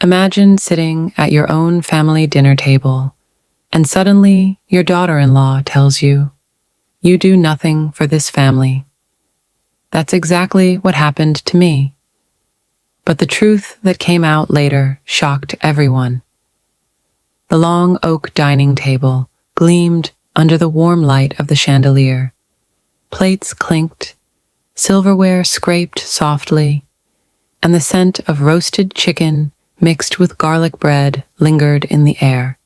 Imagine sitting at your own family dinner table, and suddenly your daughter-in-law tells you, "You do nothing for this family." That's exactly what happened to me. But the truth that came out later shocked everyone. The long oak dining table gleamed under the warm light of the chandelier. Plates clinked, silverware scraped softly, and the scent of roasted chicken mixed with garlic bread lingered in the air.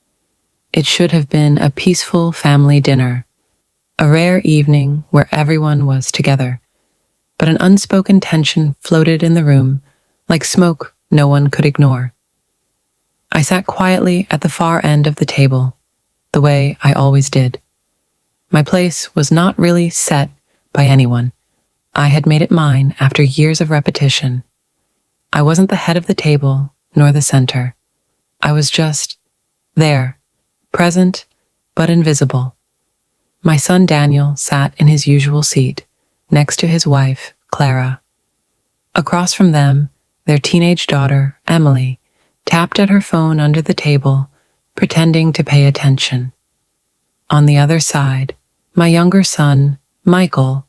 It should have been a peaceful family dinner, a rare evening where everyone was together, but an unspoken tension floated in the room like smoke no one could ignore. I sat quietly at the far end of the table, the way I always did. My place was not really set by anyone. I had made it mine after years of repetition. I wasn't the head of the table, nor the center. I was just there, present but invisible. My son Daniel sat in his usual seat, next to his wife, Clara. Across from them, their teenage daughter, Emily, tapped at her phone under the table, pretending to pay attention. On the other side, my younger son, Michael,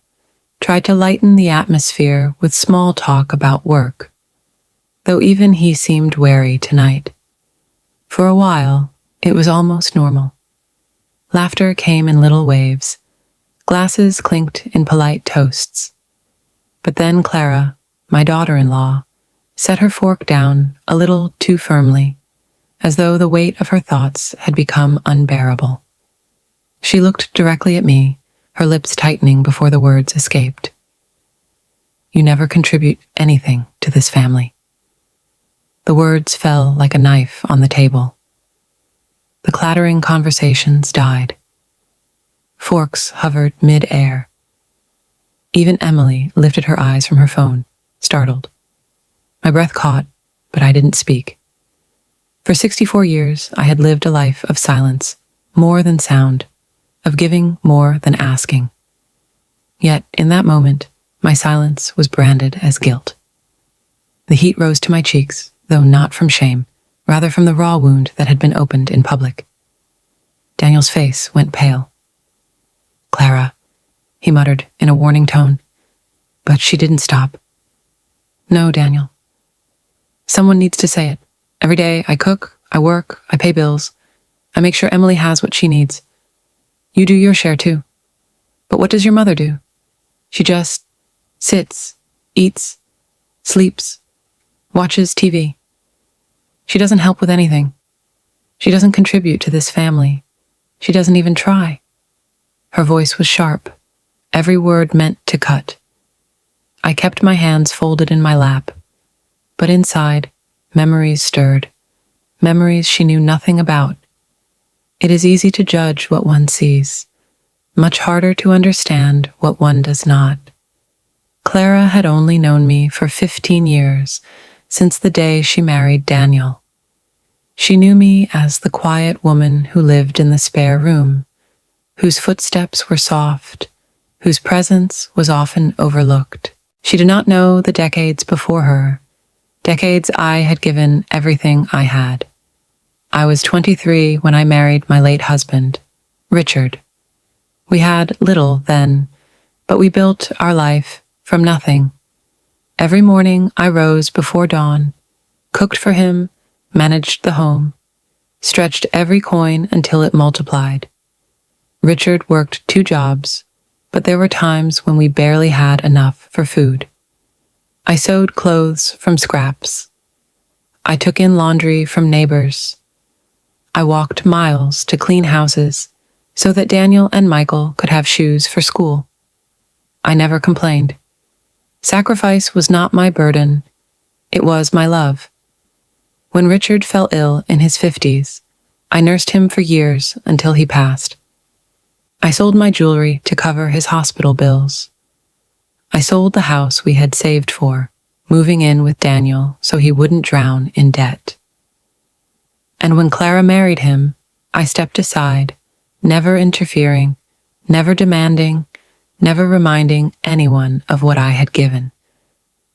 tried to lighten the atmosphere with small talk about work, though even he seemed wary tonight. For a while, it was almost normal. Laughter came in little waves. Glasses clinked in polite toasts. But then Clara, my daughter-in-law, set her fork down a little too firmly, as though the weight of her thoughts had become unbearable. She looked directly at me, her lips tightening before the words escaped. "You never contribute anything to this family." The words fell like a knife on the table. The clattering conversations died. Forks hovered mid-air. Even Emily lifted her eyes from her phone, startled. My breath caught, but I didn't speak. For 64 years, I had lived a life of silence, more than sound, of giving more than asking. Yet, in that moment, my silence was branded as guilt. The heat rose to my cheeks, though not from shame, rather from the raw wound that had been opened in public. Daniel's face went pale. "Clara," he muttered in a warning tone, but she didn't stop. "No, Daniel. Someone needs to say it. Every day I cook, I work, I pay bills. I make sure Emily has what she needs. You do your share too. But what does your mother do? She just sits, eats, sleeps, watches TV. She doesn't help with anything. She doesn't contribute to this family. She doesn't even try." Her voice was sharp, every word meant to cut. I kept my hands folded in my lap, but inside, memories stirred, memories she knew nothing about. It is easy to judge what one sees, much harder to understand what one does not. Clara had only known me for 15 years, since the day she married Daniel. She knew me as the quiet woman who lived in the spare room, whose footsteps were soft, whose presence was often overlooked. She did not know the decades before her, decades I had given everything I had. I was 23 when I married my late husband, Richard. We had little then, but we built our life from nothing. Every morning I rose before dawn, cooked for him, managed the home, stretched every coin until it multiplied. Richard worked 2 jobs, but there were times when we barely had enough for food. I sewed clothes from scraps. I took in laundry from neighbors. I walked miles to clean houses so that Daniel and Michael could have shoes for school. I never complained. Sacrifice was not my burden. It was my love. When Richard fell ill in his 50s, I nursed him for years until he passed. I sold my jewelry to cover his hospital bills. I sold the house we had saved for, moving in with Daniel so he wouldn't drown in debt. And when Clara married him, I stepped aside, never interfering, never demanding, never reminding anyone of what I had given.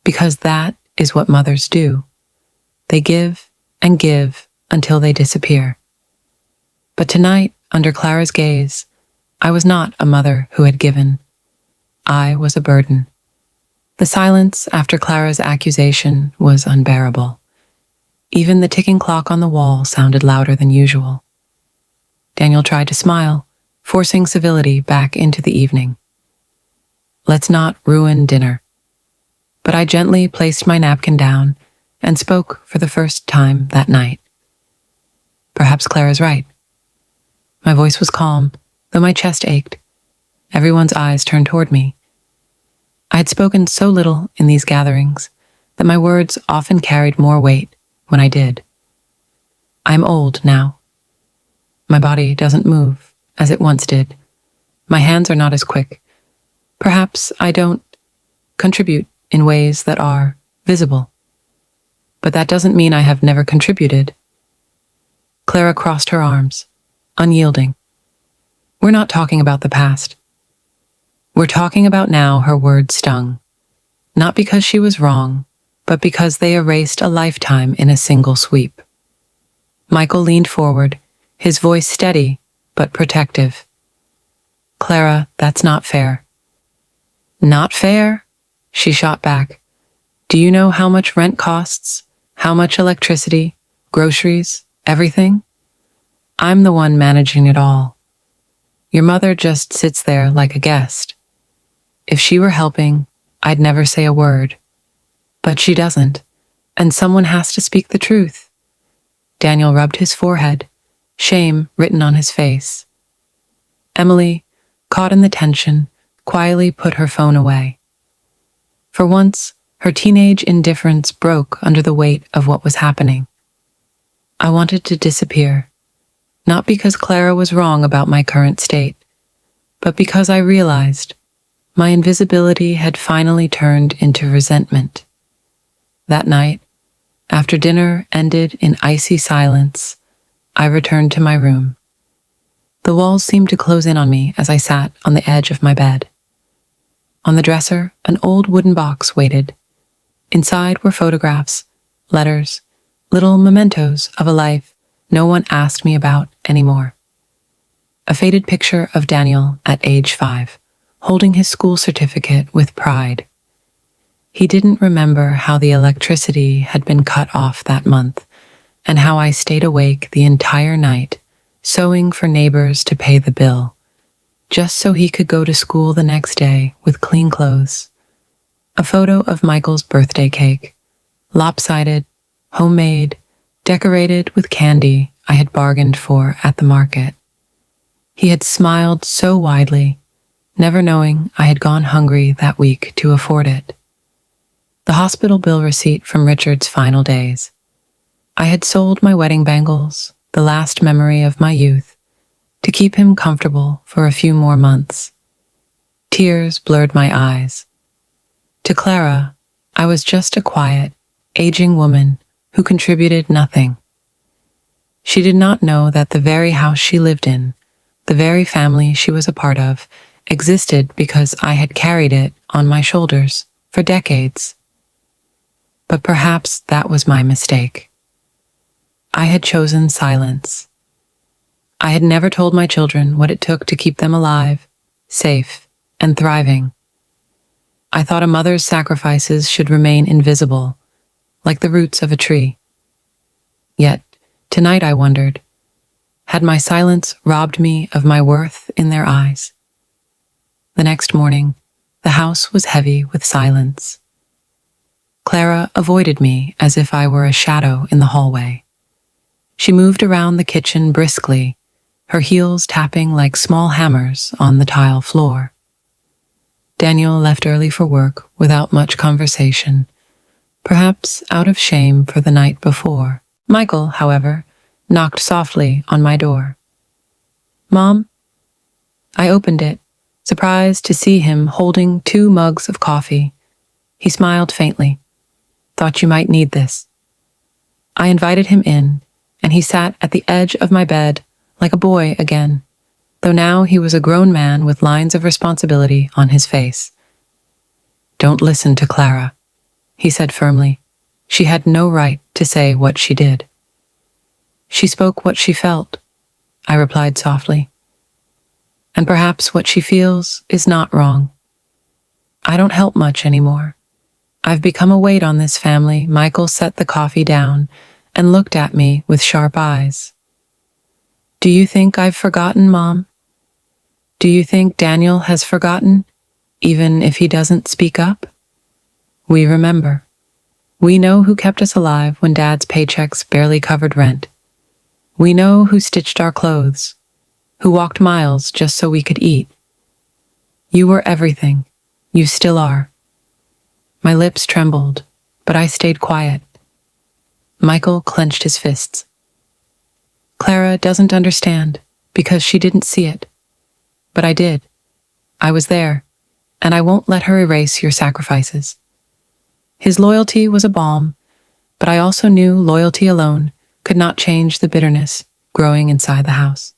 Because that is what mothers do. They give and give until they disappear. But tonight, under Clara's gaze, I was not a mother who had given. I was a burden. The silence after Clara's accusation was unbearable. Even the ticking clock on the wall sounded louder than usual. Daniel tried to smile, forcing civility back into the evening. Let's not ruin dinner. But I gently placed my napkin down and spoke for the first time that night. Perhaps Clara's right. My voice was calm, though my chest ached. Everyone's eyes turned toward me. I had spoken so little in these gatherings that my words often carried more weight when I did. I am old now. My body doesn't move as it once did. My hands are not as quick. Perhaps I don't contribute in ways that are visible. But that doesn't mean I have never contributed. Clara crossed her arms, unyielding. We're not talking about the past. We're talking about now. Her words stung. Not because she was wrong, but because they erased a lifetime in a single sweep. Michael leaned forward, his voice steady but protective. Clara, that's not fair. Not fair? She shot back. Do you know how much rent costs? How much electricity, groceries, everything? I'm the one managing it all. Your mother just sits there like a guest. If she were helping, I'd never say a word. But she doesn't, and someone has to speak the truth. Daniel rubbed his forehead, shame written on his face. Emily, caught in the tension, quietly put her phone away. For once, her teenage indifference broke under the weight of what was happening. I wanted to disappear, not because Clara was wrong about my current state, but because I realized my invisibility had finally turned into resentment. That night, after dinner ended in icy silence, I returned to my room. The walls seemed to close in on me as I sat on the edge of my bed. On the dresser, an old wooden box waited. Inside were photographs, letters, little mementos of a life no one asked me about anymore. A faded picture of Daniel at age 5, holding his school certificate with pride. He didn't remember how the electricity had been cut off that month, and how I stayed awake the entire night, sewing for neighbors to pay the bill, just so he could go to school the next day with clean clothes. A photo of Michael's birthday cake, lopsided, homemade, decorated with candy I had bargained for at the market. He had smiled so widely, never knowing I had gone hungry that week to afford it. The hospital bill receipt from Richard's final days. I had sold my wedding bangles, the last memory of my youth, to keep him comfortable for a few more months. Tears blurred my eyes. To Clara, I was just a quiet, aging woman who contributed nothing. She did not know that the very house she lived in, the very family she was a part of, existed because I had carried it on my shoulders for decades. But perhaps that was my mistake. I had chosen silence. I had never told my children what it took to keep them alive, safe, and thriving. I thought a mother's sacrifices should remain invisible, like the roots of a tree. Yet, tonight I wondered, had my silence robbed me of my worth in their eyes? The next morning, the house was heavy with silence. Clara avoided me as if I were a shadow in the hallway. She moved around the kitchen briskly, her heels tapping like small hammers on the tile floor. Daniel left early for work without much conversation, perhaps out of shame for the night before. Michael, however, knocked softly on my door. "Mom?" I opened it, surprised to see him holding 2 mugs of coffee. He smiled faintly. "Thought you might need this." I invited him in, and he sat at the edge of my bed like a boy again, though now he was a grown man with lines of responsibility on his face. "Don't listen to Clara," he said firmly. "She had no right to say what she did." She spoke what she felt, I replied softly. And perhaps what she feels is not wrong. I don't help much anymore. I've become a weight on this family. Michael set the coffee down and looked at me with sharp eyes. Do you think I've forgotten, Mom? Do you think Daniel has forgotten, even if he doesn't speak up? We remember. We know who kept us alive when Dad's paychecks barely covered rent. We know who stitched our clothes, who walked miles just so we could eat. You were everything. You still are. My lips trembled, but I stayed quiet. Michael clenched his fists. Clara doesn't understand because she didn't see it. But I did. I was there, and I won't let her erase your sacrifices. His loyalty was a balm, but I also knew loyalty alone could not change the bitterness growing inside the house.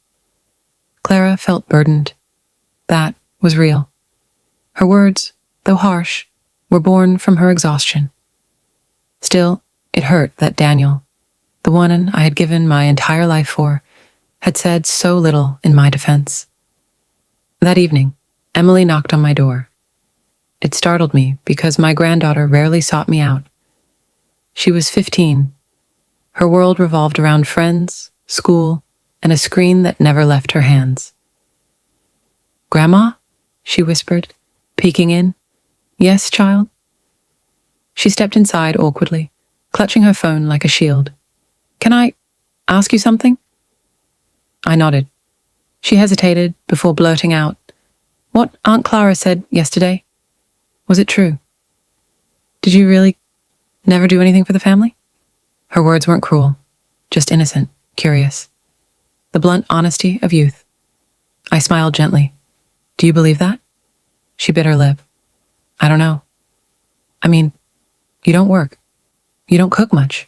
Clara felt burdened. That was real. Her words, though harsh, were born from her exhaustion. Still, it hurt that Daniel, the one I had given my entire life for, had said so little in my defense. That evening, Emily knocked on my door. It startled me because my granddaughter rarely sought me out. She was 15. Her world revolved around friends, school, and a screen that never left her hands. Grandma? She whispered, peeking in. Yes, child? She stepped inside awkwardly, clutching her phone like a shield. Can I ask you something? I nodded. She hesitated before blurting out, What Aunt Clara said yesterday? Was it true? Did you really never do anything for the family? Her words weren't cruel, just innocent, curious. The blunt honesty of youth. I smiled gently. Do you believe that? She bit her lip. I don't know. I mean, you don't work. You don't cook much.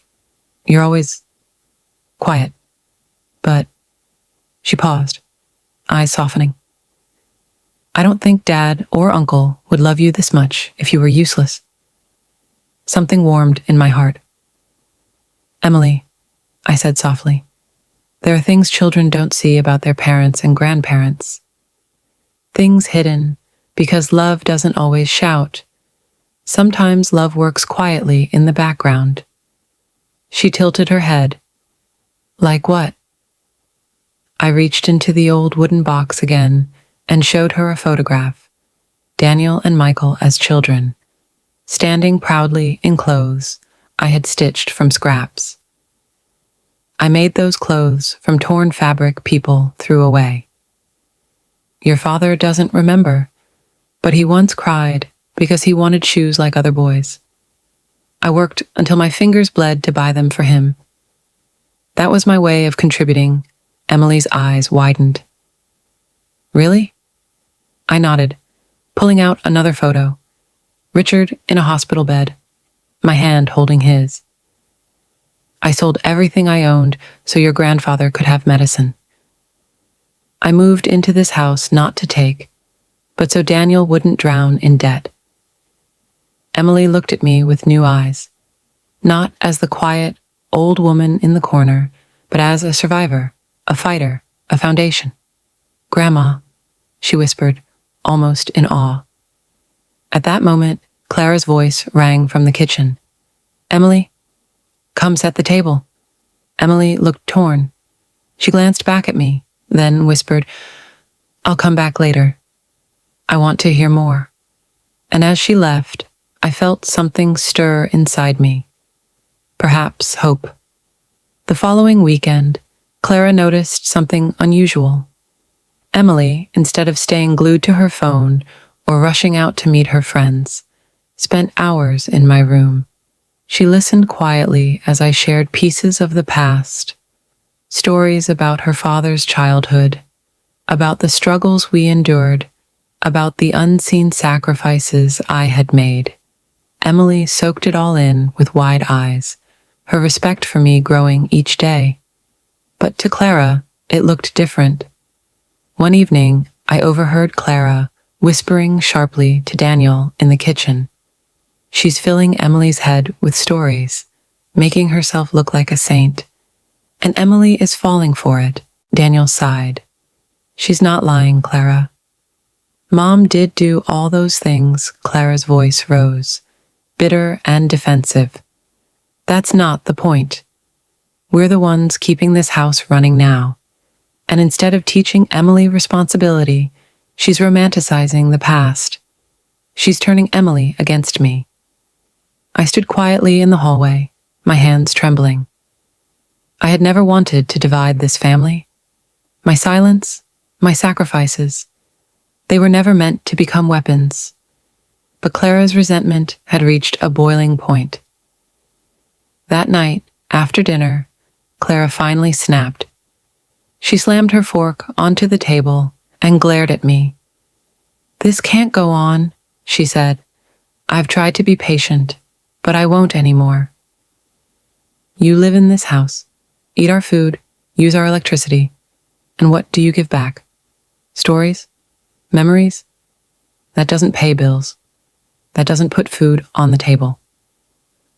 You're always quiet. But she paused, eyes softening. I don't think Dad or Uncle would love you this much if you were useless. Something warmed in my heart. Emily, I said softly, there are things children don't see about their parents and grandparents. Things hidden because love doesn't always shout. Sometimes love works quietly in the background. She tilted her head. Like what? I reached into the old wooden box again and showed her a photograph, Daniel and Michael as children, standing proudly in clothes I had stitched from scraps. I made those clothes from torn fabric people threw away. Your father doesn't remember, but he once cried because he wanted shoes like other boys. I worked until my fingers bled to buy them for him. That was my way of contributing. Emily's eyes widened. Really? I nodded, pulling out another photo. Richard in a hospital bed, my hand holding his. I sold everything I owned so your grandfather could have medicine. I moved into this house not to take, but so Daniel wouldn't drown in debt. Emily looked at me with new eyes, not as the quiet, old woman in the corner, but as a survivor, a fighter, a foundation. Grandma, she whispered, almost in awe. At that moment, Clara's voice rang from the kitchen. Emily, come set the table. Emily looked torn. She glanced back at me, then whispered, I'll come back later. I want to hear more. And as she left, I felt something stir inside me. Perhaps hope. The following weekend, Clara noticed something unusual. Emily, instead of staying glued to her phone or rushing out to meet her friends, spent hours in my room. She listened quietly as I shared pieces of the past, stories about her father's childhood, about the struggles we endured, about the unseen sacrifices I had made. Emily soaked it all in with wide eyes, her respect for me growing each day. But to Clara, it looked different. One evening, I overheard Clara whispering sharply to Daniel in the kitchen. She's filling Emily's head with stories, making herself look like a saint. And Emily is falling for it, Daniel sighed. She's not lying, Clara. Mom did do all those things. Clara's voice rose, bitter and defensive. That's not the point. We're the ones keeping this house running now. And instead of teaching Emily responsibility, she's romanticizing the past. She's turning Emily against me. I stood quietly in the hallway, my hands trembling. I had never wanted to divide this family. My silence, my sacrifices, they were never meant to become weapons. But Clara's resentment had reached a boiling point. That night, after dinner, Clara finally snapped. She slammed her fork onto the table and glared at me. "This can't go on," she said. "I've tried to be patient, but I won't anymore. You live in this house, eat our food, use our electricity, and what do you give back? Stories? Memories? That doesn't pay bills. That doesn't put food on the table."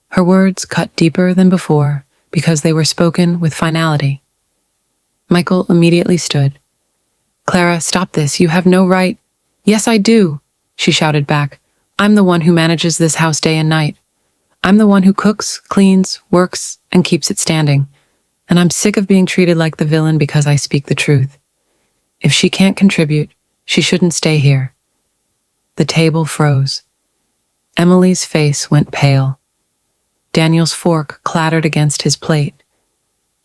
Her words cut deeper than before because they were spoken with finality. Michael immediately stood. "Clara, stop this. You have no right." "Yes, I do," she shouted back. "I'm the one who manages this house day and night. I'm the one who cooks, cleans, works, and keeps it standing. And I'm sick of being treated like the villain because I speak the truth. If she can't contribute, she shouldn't stay here." The table froze. Emily's face went pale. Daniel's fork clattered against his plate.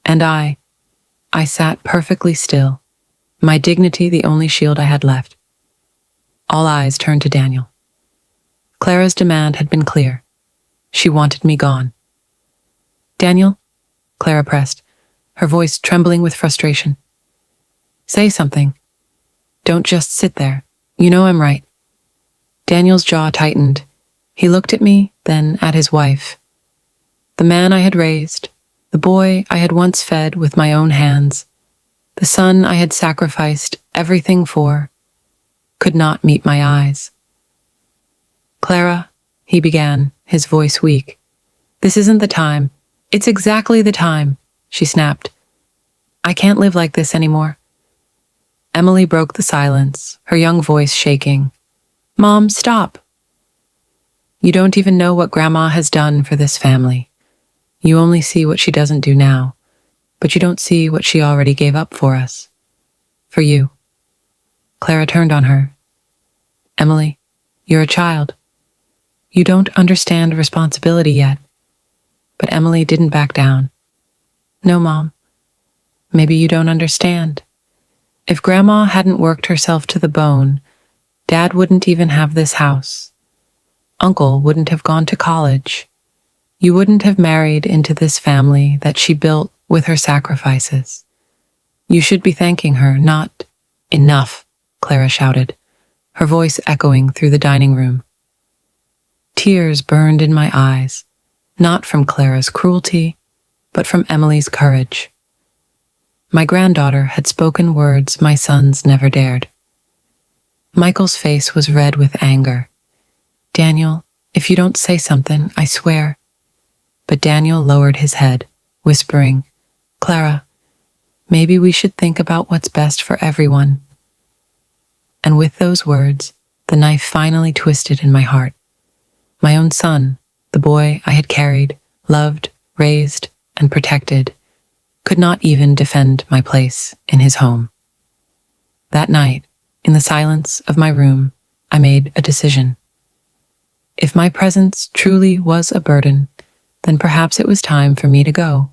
And I sat perfectly still, my dignity the only shield I had left. All eyes turned to Daniel. Clara's demand had been clear. She wanted me gone. "Daniel," Clara pressed, her voice trembling with frustration. "Say something. Don't just sit there. You know I'm right." Daniel's jaw tightened. He looked at me, then at his wife. The man I had raised, the boy I had once fed with my own hands, the son I had sacrificed everything for, could not meet my eyes. "Clara," he began, his voice weak. "This isn't the time. It's exactly the time," she snapped. "I can't live like this anymore." Emily broke the silence, her young voice shaking. "Mom, stop. You don't even know what Grandma has done for this family. You only see what she doesn't do now, but you don't see what she already gave up for us. For you." Clara turned on her. "Emily, you're a child. You don't understand responsibility yet." But Emily didn't back down. "No, Mom. Maybe you don't understand. If Grandma hadn't worked herself to the bone, Dad wouldn't even have this house. Uncle wouldn't have gone to college. You wouldn't have married into this family that she built with her sacrifices. You should be thanking her, not—" "Enough," Clara shouted, her voice echoing through the dining room. Tears burned in my eyes, not from Clara's cruelty, but from Emily's courage. My granddaughter had spoken words my sons never dared. Michael's face was red with anger. "Daniel, if you don't say something, I swear." But Daniel lowered his head, whispering, "Clara, maybe we should think about what's best for everyone." And with those words, the knife finally twisted in my heart. My own son, the boy I had carried, loved, raised, and protected, could not even defend my place in his home. That night, in the silence of my room, I made a decision. If my presence truly was a burden, then perhaps it was time for me to go.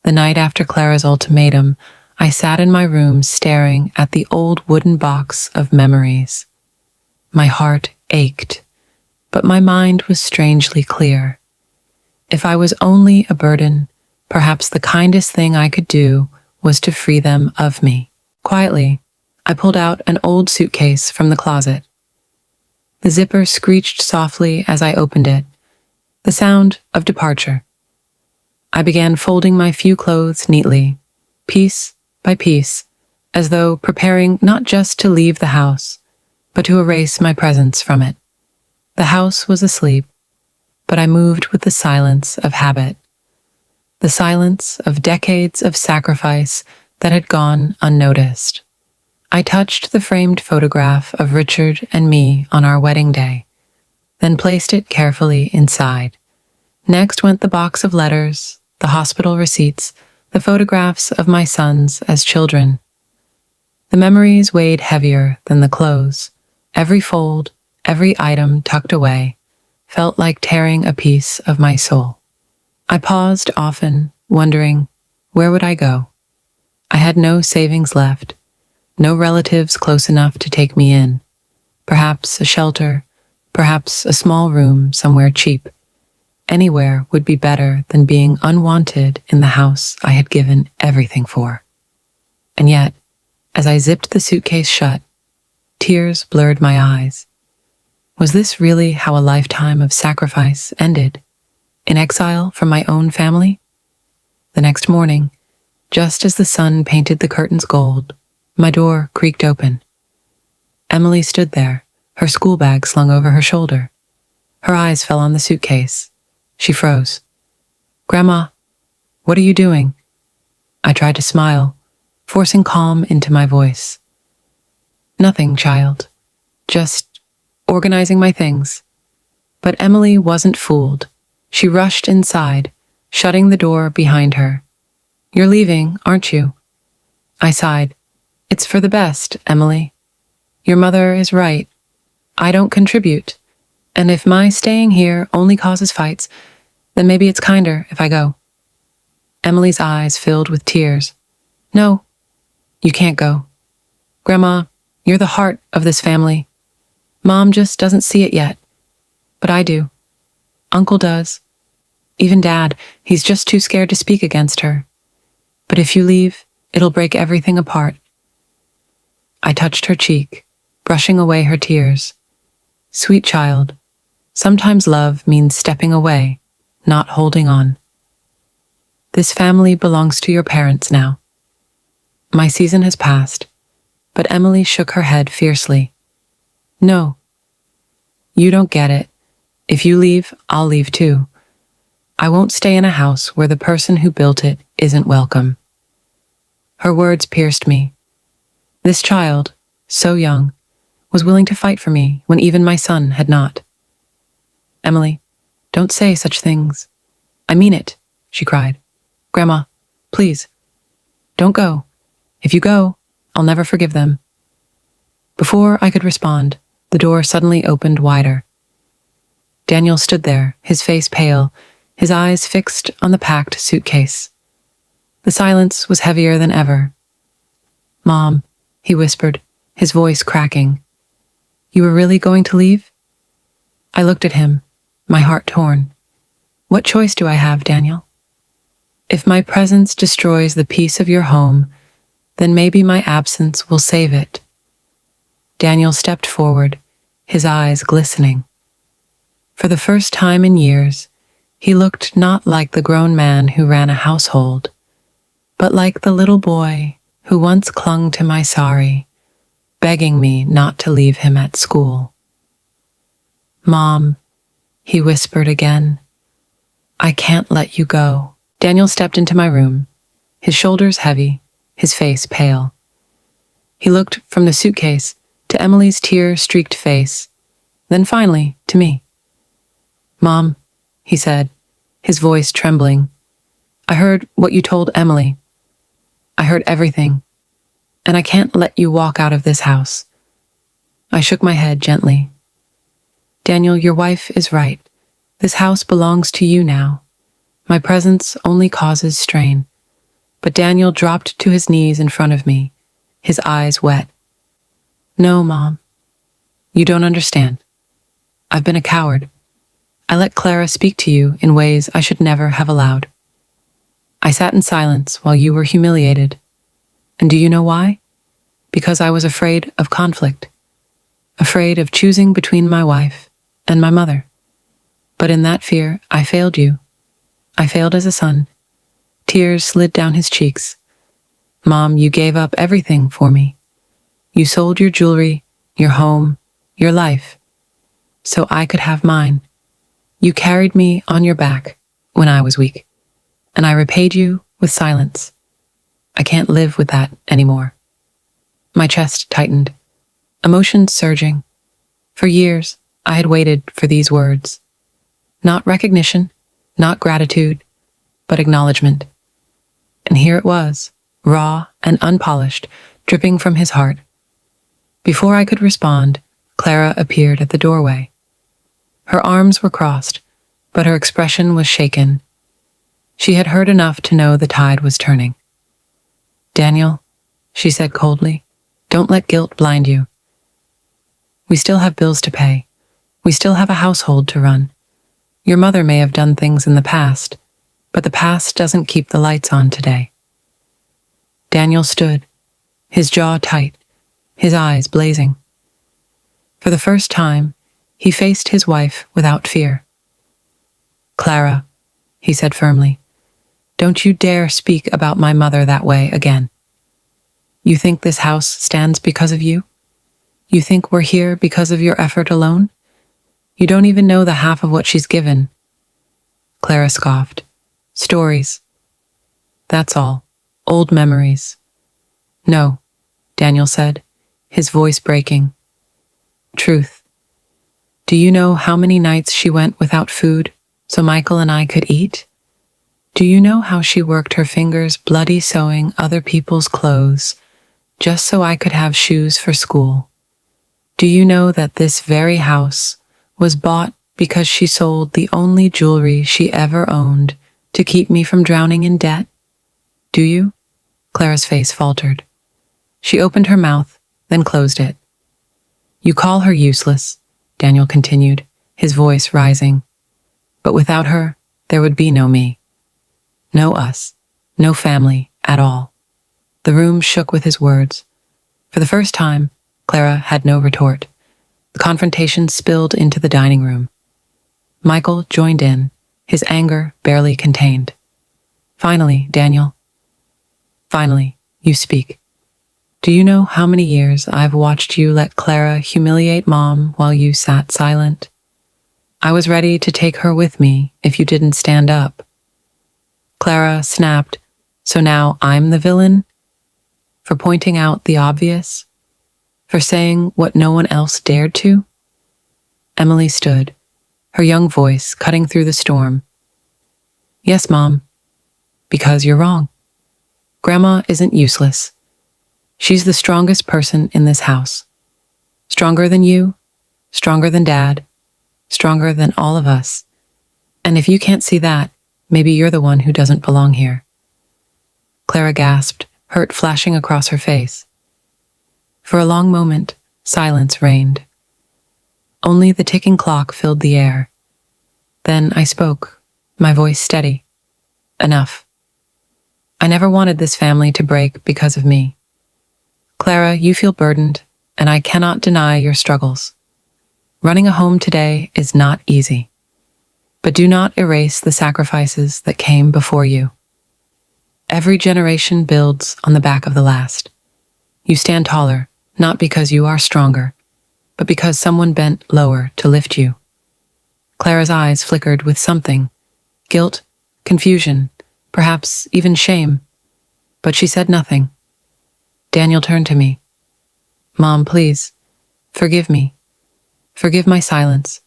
The night after Clara's ultimatum, I sat in my room staring at the old wooden box of memories. My heart ached, but my mind was strangely clear. If I was only a burden, perhaps the kindest thing I could do was to free them of me. Quietly, I pulled out an old suitcase from the closet. The zipper screeched softly as I opened it, the sound of departure. I began folding my few clothes neatly, piece by piece, as though preparing not just to leave the house, but to erase my presence from it. The house was asleep, but I moved with the silence of habit. the silence of decades of sacrifice that had gone unnoticed. I touched the framed photograph of Richard and me on our wedding day, then placed it carefully inside. Next went the box of letters, the hospital receipts, the photographs of my sons as children. The memories weighed heavier than the clothes. Every fold, every item tucked away, felt like tearing a piece of my soul. I paused often, wondering, where would I go? I had no savings left, no relatives close enough to take me in. Perhaps a shelter, perhaps a small room somewhere cheap. Anywhere would be better than being unwanted in the house I had given everything for. And yet, as I zipped the suitcase shut, tears blurred my eyes. Was this really how a lifetime of sacrifice ended? In exile from my own family? The next morning, just as the sun painted the curtains gold, my door creaked open. Emily stood there, her school bag slung over her shoulder. Her eyes fell on the suitcase. She froze. "Grandma, what are you doing?" I tried to smile, forcing calm into my voice. "Nothing, child. Just organizing my things." But Emily wasn't fooled. She rushed inside, shutting the door behind her. "You're leaving, aren't you?" I sighed. "It's for the best, Emily. Your mother is right. I don't contribute. And if my staying here only causes fights, then maybe it's kinder if I go." Emily's eyes filled with tears. "No, you can't go. Grandma, you're the heart of this family. Mom just doesn't see it yet. But I do. Uncle does. Even Dad, he's just too scared to speak against her. But if you leave, it'll break everything apart." I touched her cheek, brushing away her tears. "Sweet child, sometimes love means stepping away, not holding on. This family belongs to your parents now." My season has passed, but Emily shook her head fiercely. "No, you don't get it. If you leave, I'll leave too. I won't stay in a house where the person who built it isn't welcome." Her words pierced me. This child, so young, was willing to fight for me when even my son had not. "Emily, don't say such things. I mean it," she cried. "Grandma, please, don't go. If you go, I'll never forgive them." Before I could respond, the door suddenly opened wider. Daniel stood there, his face pale, his eyes fixed on the packed suitcase. The silence was heavier than ever. "Mom," he whispered, his voice cracking. "You were really going to leave?" I looked at him, my heart torn. What choice do I have, Daniel? If my presence destroys the peace of your home, then maybe my absence will save it. Daniel stepped forward, his eyes glistening. For the first time in years, he looked not like the grown man who ran a household, but like the little boy who once clung to my sari, begging me not to leave him at school. "Mom," he whispered again, "I can't let you go." Daniel stepped into my room, his shoulders heavy, his face pale. He looked from the suitcase to Emily's tear-streaked face, then finally to me. "Mom," he said, his voice trembling, "I heard what you told Emily. I heard everything, and I can't let you walk out of this house." I shook my head gently. "Daniel, your wife is right. This house belongs to you now. My presence only causes strain." But Daniel dropped to his knees in front of me, his eyes wet. "No, Mom, you don't understand. I've been a coward. I let Clara speak to you in ways I should never have allowed. I sat in silence while you were humiliated. And do you know why? Because I was afraid of conflict, afraid of choosing between my wife and my mother. But in that fear, I failed you. I failed as a son." Tears slid down his cheeks. "Mom, you gave up everything for me. You sold your jewelry, your home, your life, so I could have mine. You carried me on your back when I was weak. and I repaid you with silence. I can't live with that anymore. My chest tightened, emotions surging. For years, I had waited for these words. Not recognition, not gratitude, but acknowledgement. And here it was, raw and unpolished, dripping from his heart. Before I could respond, Clara appeared at the doorway. Her arms were crossed, but her expression was shaken. She had heard enough to know the tide was turning. "Daniel," she said coldly, "don't let guilt blind you. We still have bills to pay. We still have a household to run. Your mother may have done things in the past, but the past doesn't keep the lights on today." Daniel stood, his jaw tight, his eyes blazing. For the first time, he faced his wife without fear. "Clara," he said firmly, "don't you dare speak about my mother that way again. You think this house stands because of you? You think we're here because of your effort alone? You don't even know the half of what she's given." Clara scoffed. "Stories. That's all. Old memories." "No," Daniel said, his voice breaking. "Truth. Do you know how many nights she went without food so Michael and I could eat? Do you know how she worked her fingers bloody sewing other people's clothes just so I could have shoes for school? Do you know that this very house was bought because she sold the only jewelry she ever owned to keep me from drowning in debt? Do you?" Clara's face faltered. She opened her mouth, then closed it. "You call her useless," Daniel continued, his voice rising. "But without her, there would be no me. No us. No family at all." The room shook with his words. For the first time, Clara had no retort. The confrontation spilled into the dining room. Michael joined in, his anger barely contained. "Finally, Daniel. Finally, you speak. Do you know how many years I've watched you let Clara humiliate Mom while you sat silent? I was ready to take her with me if you didn't stand up." Clara snapped, "So now I'm the villain? For pointing out the obvious? For saying what no one else dared to?" Emily stood, her young voice cutting through the storm. "Yes, Mom, because you're wrong. Grandma isn't useless. She's the strongest person in this house. Stronger than you, stronger than Dad, stronger than all of us. And if you can't see that, maybe you're the one who doesn't belong here." Clara gasped, hurt flashing across her face. For a long moment, silence reigned. Only the ticking clock filled the air. Then I spoke, my voice steady. "Enough. I never wanted this family to break because of me. Clara, you feel burdened, and I cannot deny your struggles. Running a home today is not easy. But do not erase the sacrifices that came before you. Every generation builds on the back of the last. You stand taller, not because you are stronger, but because someone bent lower to lift you." Clara's eyes flickered with something, guilt, confusion, perhaps even shame, but she said nothing. Daniel turned to me. "Mom, please, forgive me. Forgive my silence.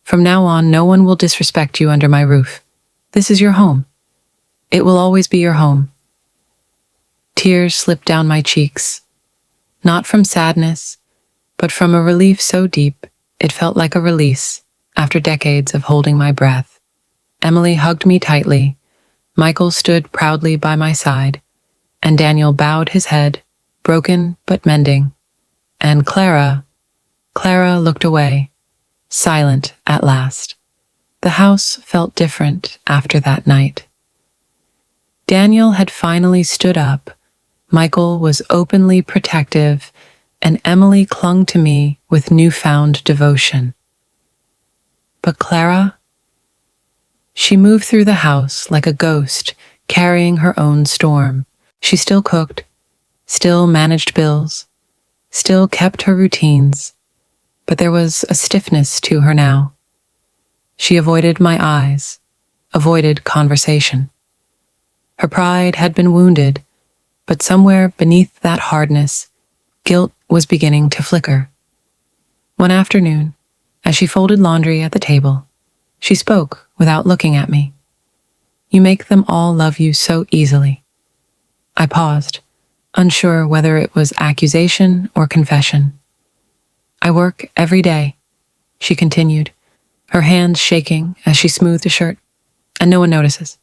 From now on, no one will disrespect you under my roof. This is your home. It will always be your home." Tears slipped down my cheeks, not from sadness, but from a relief so deep it felt like a release after decades of holding my breath. Emily hugged me tightly, Michael stood proudly by my side, and Daniel bowed his head, broken but mending. And Clara looked away, silent at last. The house felt different after that night. Daniel had finally stood up, Michael was openly protective, and Emily clung to me with newfound devotion. But Clara? She moved through the house like a ghost, carrying her own storm. She still cooked, still managed bills, still kept her routines, but there was a stiffness to her now. She avoided my eyes, avoided conversation. Her pride had been wounded, but somewhere beneath that hardness, guilt was beginning to flicker. One afternoon, as she folded laundry at the table, she spoke without looking at me. "You make them all love you so easily." I paused, unsure whether it was accusation or confession. "I work every day," she continued, her hands shaking as she smoothed a shirt, "and no one notices.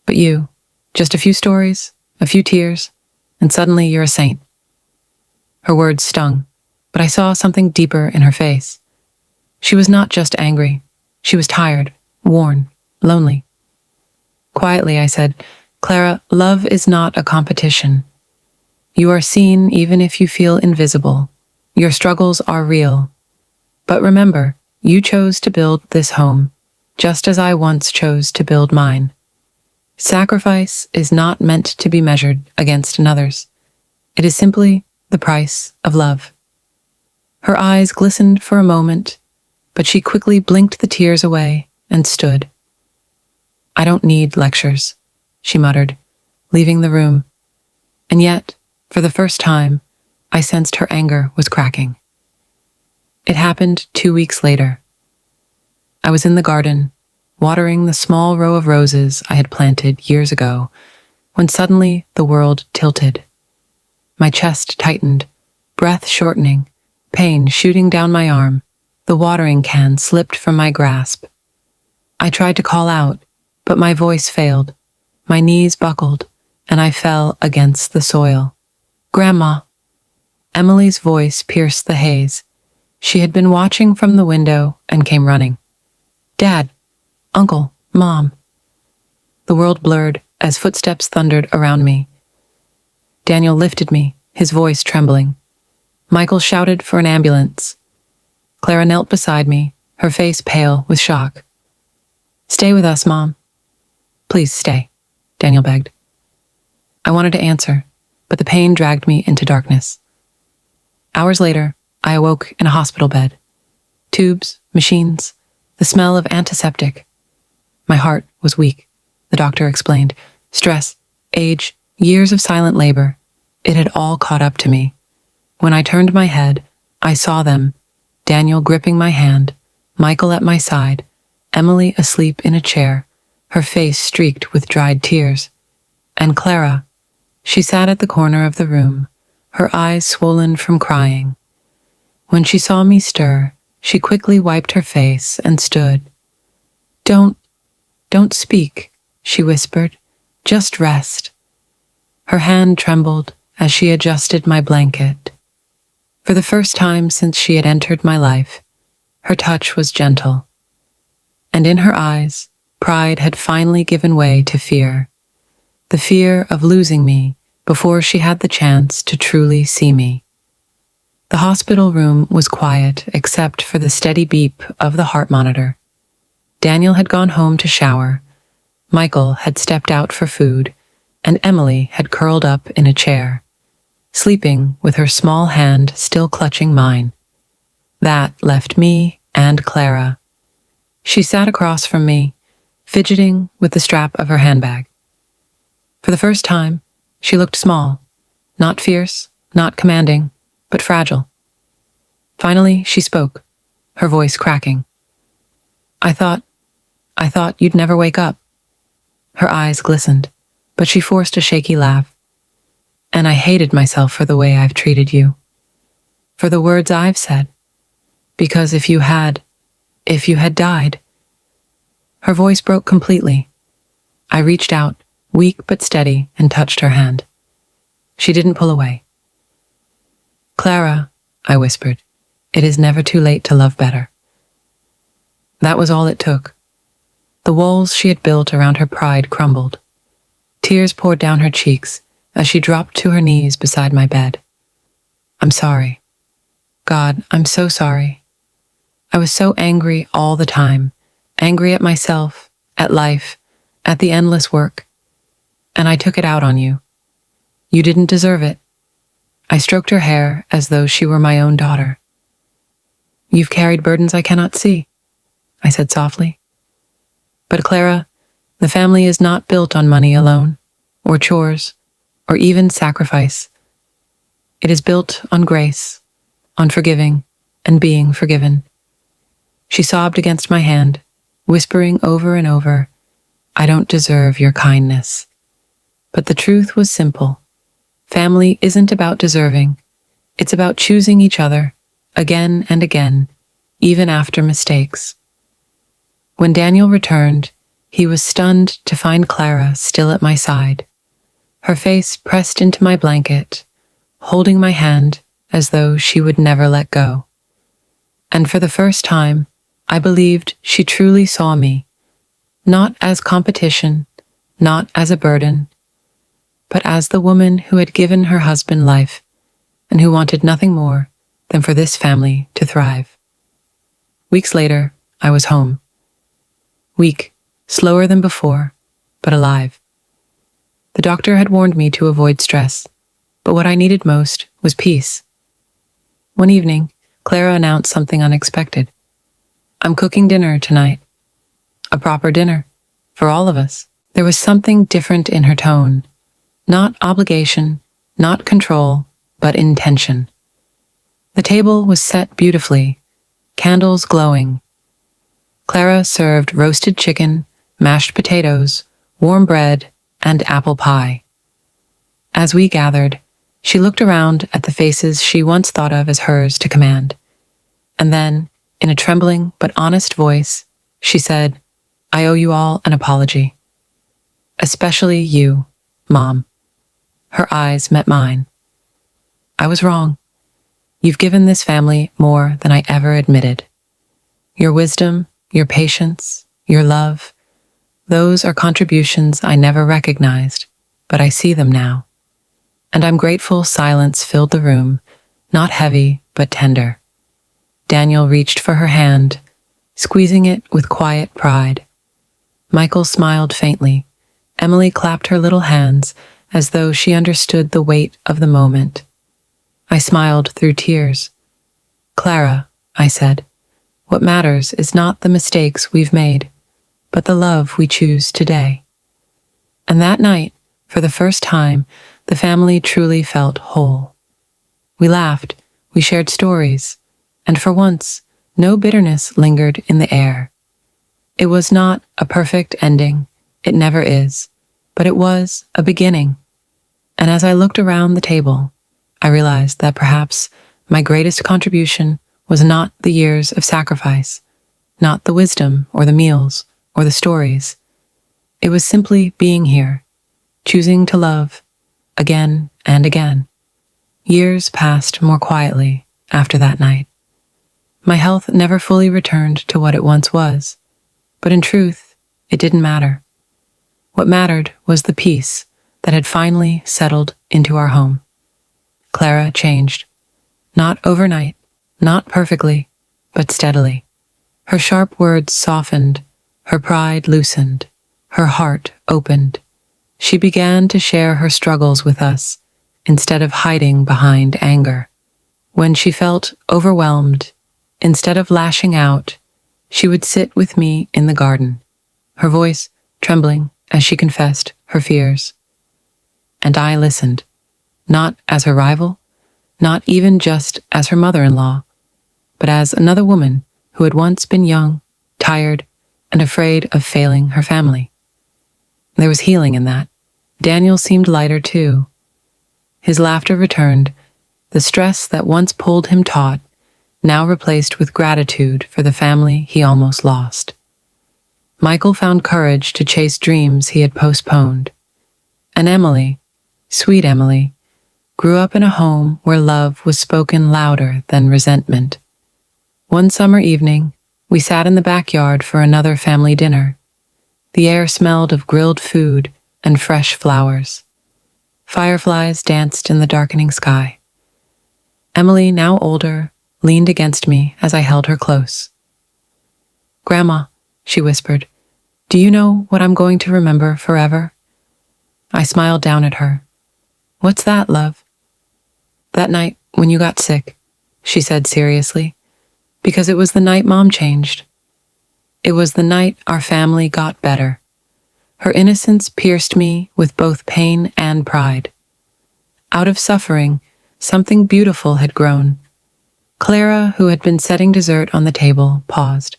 But you, just a few stories, a few tears, and suddenly you're a saint." Her words stung, but I saw something deeper in her face. She was not just angry. She was tired, worn, lonely. Quietly, I said, "Clara, love is not a competition. You are seen even if you feel invisible. Your struggles are real. But remember, you chose to build this home, just as I once chose to build mine. Sacrifice is not meant to be measured against another's. It is simply the price of love." Her eyes glistened for a moment, but she quickly blinked the tears away and stood. "I don't need lectures," she muttered, leaving the room. And yet, for the first time, I sensed her anger was cracking. It happened 2 weeks later. I was in the garden, watering the small row of roses I had planted years ago, when suddenly the world tilted. My chest tightened, breath shortening, pain shooting down my arm. The watering can slipped from my grasp. I tried to call out, but my voice failed. My knees buckled, and I fell against the soil. "Grandma!" Emily's voice pierced the haze. She had been watching from the window and came running. "Dad! Uncle! Mom!" The world blurred as footsteps thundered around me. Daniel lifted me, his voice trembling. Michael shouted for an ambulance. Clara knelt beside me, her face pale with shock. "Stay with us, Mom." "Please stay," Daniel begged. I wanted to answer, but the pain dragged me into darkness. Hours later, I awoke in a hospital bed. Tubes, machines, the smell of antiseptic. My heart was weak, the doctor explained. Stress, age, years of silent labor. It had all caught up to me. When I turned my head, I saw them, Daniel gripping my hand, Michael at my side, Emily asleep in a chair, her face streaked with dried tears. And Clara, she sat at the corner of the room, her eyes swollen from crying. When she saw me stir, she quickly wiped her face and stood. Don't speak," she whispered. "Just rest." Her hand trembled as she adjusted my blanket. For the first time since she had entered my life, her touch was gentle. And in her eyes, pride had finally given way to fear. The fear of losing me before she had the chance to truly see me. The hospital room was quiet except for the steady beep of the heart monitor. Daniel had gone home to shower, Michael had stepped out for food, and Emily had curled up in a chair, sleeping with her small hand still clutching mine. That left me and Clara. She sat across from me, fidgeting with the strap of her handbag. For the first time, she looked small, not fierce, not commanding, but fragile. Finally, she spoke, her voice cracking. I thought you'd never wake up." Her eyes glistened, but she forced a shaky laugh. "And I hated myself for the way I've treated you, for the words I've said, because if you had died." Her voice broke completely. I reached out, weak but steady, and touched her hand. She didn't pull away. "Clara," I whispered, "it is never too late to love better." That was all it took. The walls she had built around her pride crumbled. Tears poured down her cheeks as she dropped to her knees beside my bed. "I'm sorry. God, I'm so sorry. I was so angry all the time, angry at myself, at life, at the endless work. And I took it out on you. You didn't deserve it." I stroked her hair as though she were my own daughter. "You've carried burdens I cannot see," I said softly. "But Clara, The family is not built on money alone, or chores, or even sacrifice. It is built on grace, on forgiving, and being forgiven. She sobbed against my hand, whispering over and over, "I don't deserve your kindness." But the truth was simple. Family isn't about deserving. It's about choosing each other, again and again, even after mistakes. When Daniel returned, he was stunned to find Clara still at my side, her face pressed into my blanket, holding my hand as though she would never let go. And for the first time, I believed she truly saw me, not as competition, not as a burden, but as the woman who had given her husband life and who wanted nothing more than for this family to thrive. Weeks later, I was home. Weak, slower than before, but alive. The doctor had warned me to avoid stress, but what I needed most was peace. One evening, Clara announced something unexpected. "I'm cooking dinner tonight. A proper dinner, for all of us." There was something different in her tone. Not obligation, not control, but intention. The table was set beautifully, candles glowing. Clara served roasted chicken, mashed potatoes, warm bread, and apple pie. As we gathered, she looked around at the faces she once thought of as hers to command. And then, in a trembling but honest voice, she said, "I owe you all an apology. Especially you, Mom." Her eyes met mine. "I was wrong. You've given this family more than I ever admitted. Your wisdom, your patience, your love, those are contributions I never recognized, but I see them now." And I'm grateful silence filled the room, not heavy, but tender. Daniel reached for her hand, squeezing it with quiet pride. Michael smiled faintly. Emily clapped her little hands as though she understood the weight of the moment. I smiled through tears. "Clara," I said, "what matters is not the mistakes we've made, but the love we choose today." And that night, for the first time, the family truly felt whole. We laughed, we shared stories, and for once, no bitterness lingered in the air. It was not a perfect ending, it never is, but it was a beginning. And as I looked around the table, I realized that perhaps my greatest contribution was not the years of sacrifice, not the wisdom or the meals or the stories. It was simply being here, choosing to love, again and again. Years passed more quietly after that night. My health never fully returned to what it once was, but in truth, it didn't matter. What mattered was the peace that had finally settled into our home. Clara changed, not overnight, not perfectly, but steadily. Her sharp words softened, her pride loosened, her heart opened. She began to share her struggles with us, instead of hiding behind anger. When she felt overwhelmed, instead of lashing out, she would sit with me in the garden, her voice trembling as she confessed her fears. And I listened, not as her rival, not even just as her mother-in-law, but as another woman who had once been young, tired, and afraid of failing her family. There was healing in that. Daniel seemed lighter too. His laughter returned, the stress that once pulled him taut, now replaced with gratitude for the family he almost lost. Michael found courage to chase dreams he had postponed. And Emily, sweet Emily, grew up in a home where love was spoken louder than resentment. One summer evening, we sat in the backyard for another family dinner. The air smelled of grilled food and fresh flowers. Fireflies danced in the darkening sky. Emily, now older, leaned against me as I held her close. "Grandma," she whispered, "do you know what I'm going to remember forever?" I smiled down at her. "What's that, love?" "That night when you got sick," she said seriously, "because it was the night Mom changed. It was the night our family got better. Her innocence pierced me with both pain and pride. Out of suffering, something beautiful had grown. Clara, who had been setting dessert on the table, paused.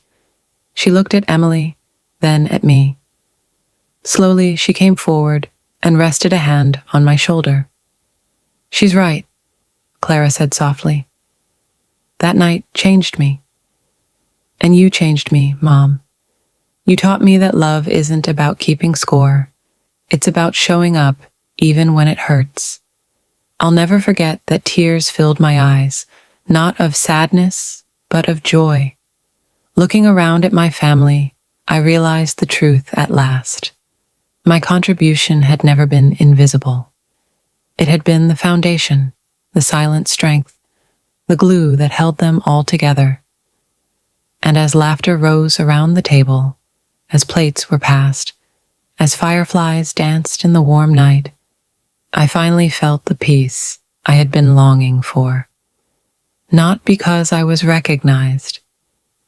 She looked at Emily, then at me. Slowly, she came forward and rested a hand on my shoulder. "She's right," Clara said softly. "That night changed me. And you changed me, Mom. You taught me that love isn't about keeping score. It's about showing up even when it hurts." I'll never forget that tears filled my eyes, not of sadness, but of joy. Looking around at my family, I realized the truth at last. My contribution had never been invisible. It had been the foundation, the silent strength, the glue that held them all together. And as laughter rose around the table, as plates were passed, as fireflies danced in the warm night, I finally felt the peace I had been longing for. Not because I was recognized,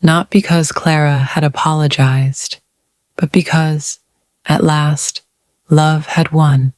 not because Clara had apologized, but because, at last, love had won.